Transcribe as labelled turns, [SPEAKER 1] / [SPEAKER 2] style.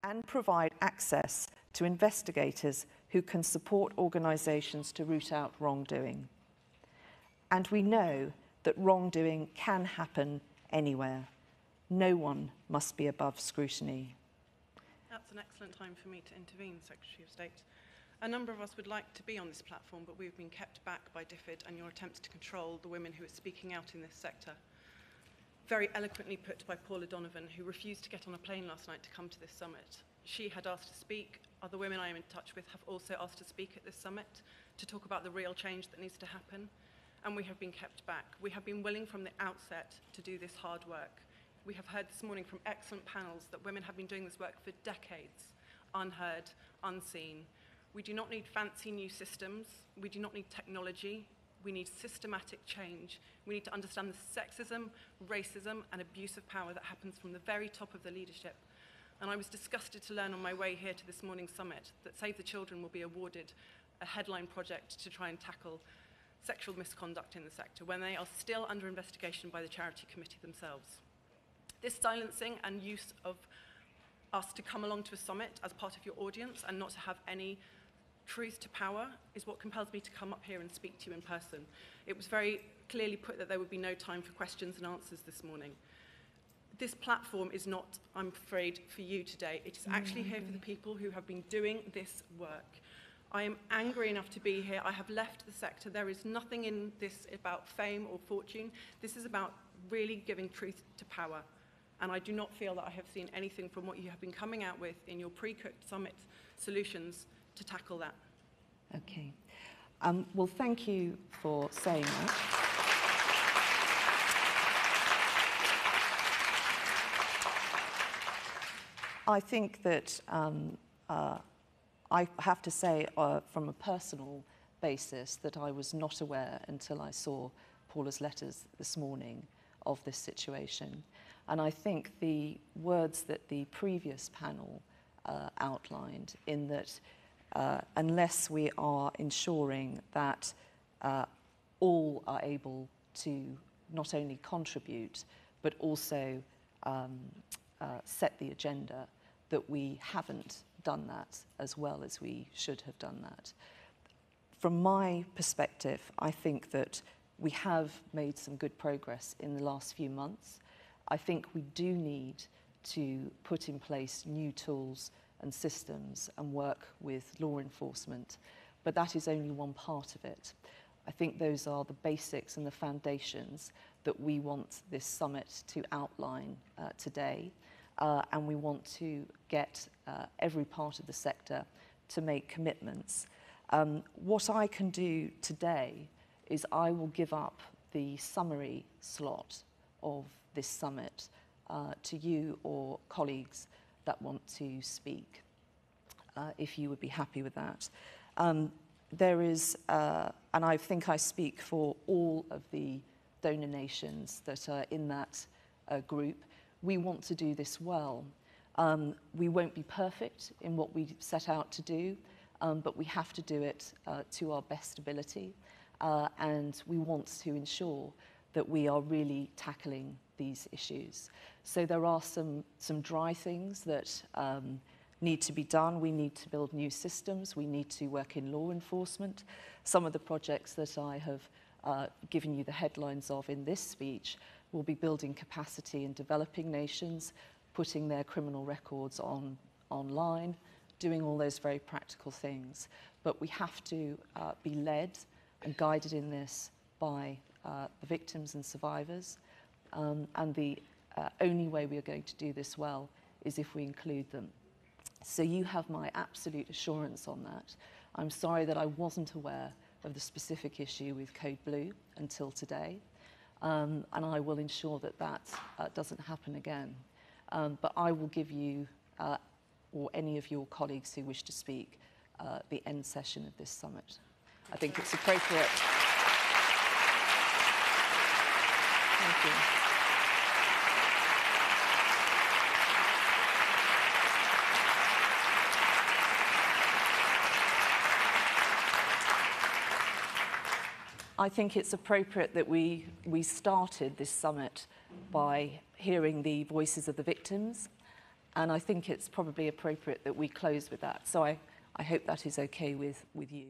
[SPEAKER 1] and provide access to investigators who can support organisations to root out wrongdoing. And we know that wrongdoing can happen anywhere. No one must be above scrutiny.
[SPEAKER 2] That's an excellent time for me to intervene, Secretary of State. A number of us would like to be on this platform, but we've been kept back by DFID and your attempts to control the women who are speaking out in this sector. Very eloquently put by Paula Donovan, who refused to get on a plane last night to come to this summit. She had asked to speak. Other women I am in touch with have also asked to speak at this summit to talk about the real change that needs to happen. And we have been kept back. We have been willing from the outset to do this hard work. We have heard this morning from excellent panels that women have been doing this work for decades, unheard, unseen. We do not need fancy new systems. We do not need technology. We need systematic change. We need to understand the sexism, racism, and abuse of power that happens from the very top of the leadership. And I was disgusted to learn on my way here to this morning's summit that Save the Children will be awarded a headline project to try and tackle sexual misconduct in the sector when they are still under investigation by the charity committee themselves. This silencing and use of us to come along to a summit as part of your audience and not to have any truth to power is what compels me to come up here and speak to you in person. It was very clearly put that there would be no time for questions and answers this morning. This platform is not, I'm afraid, for you today. It is actually here for the people who have been doing this work. I am angry enough to be here. I have left the sector. There is nothing in this about fame or fortune. This is about really giving truth to power. And I do not feel that I have seen anything from what you have been coming out with in your pre-cooked summit solutions to tackle that.
[SPEAKER 1] Okay. Well, thank you for saying that. I think that I have to say from a personal basis that I was not aware until I saw Paula's letters this morning of this situation. And I think the words that the previous panel outlined in that unless we are ensuring that all are able to not only contribute but also set the agenda, that we haven't done that as well as we should have done that. From my perspective, I think that we have made some good progress in the last few months. I think we do need to put in place new tools and systems and work with law enforcement, but that is only one part of it. I think those are the basics and the foundations that we want this summit to outline today, and we want to get every part of the sector to make commitments. What I can do today is I will give up the summary slot of this summit to you or colleagues that want to speak, if you would be happy with that. There is, and I think I speak for all of the donor nations that are in that group, we want to do this well. We won't be perfect in what we set out to do, but we have to do it to our best ability, and we want to ensure that we are really tackling these issues. So there are some dry things that need to be done. We need to build new systems. We need to work in law enforcement. Some of the projects that I have given you the headlines of in this speech will be building capacity in developing nations, putting their criminal records online, doing all those very practical things. But we have to be led and guided in this by the victims and survivors. And the only way we are going to do this well is if we include them. So you have my absolute assurance on that. I'm sorry that I wasn't aware of the specific issue with Code Blue until today. And I will ensure that that doesn't happen again. But I will give you, or any of your colleagues who wish to speak, the end session of this summit. I think it's appropriate. Thank you. I think it's appropriate that we started this summit by hearing the voices of the victims And I think it's probably appropriate that we close with that. So I hope that is okay with you.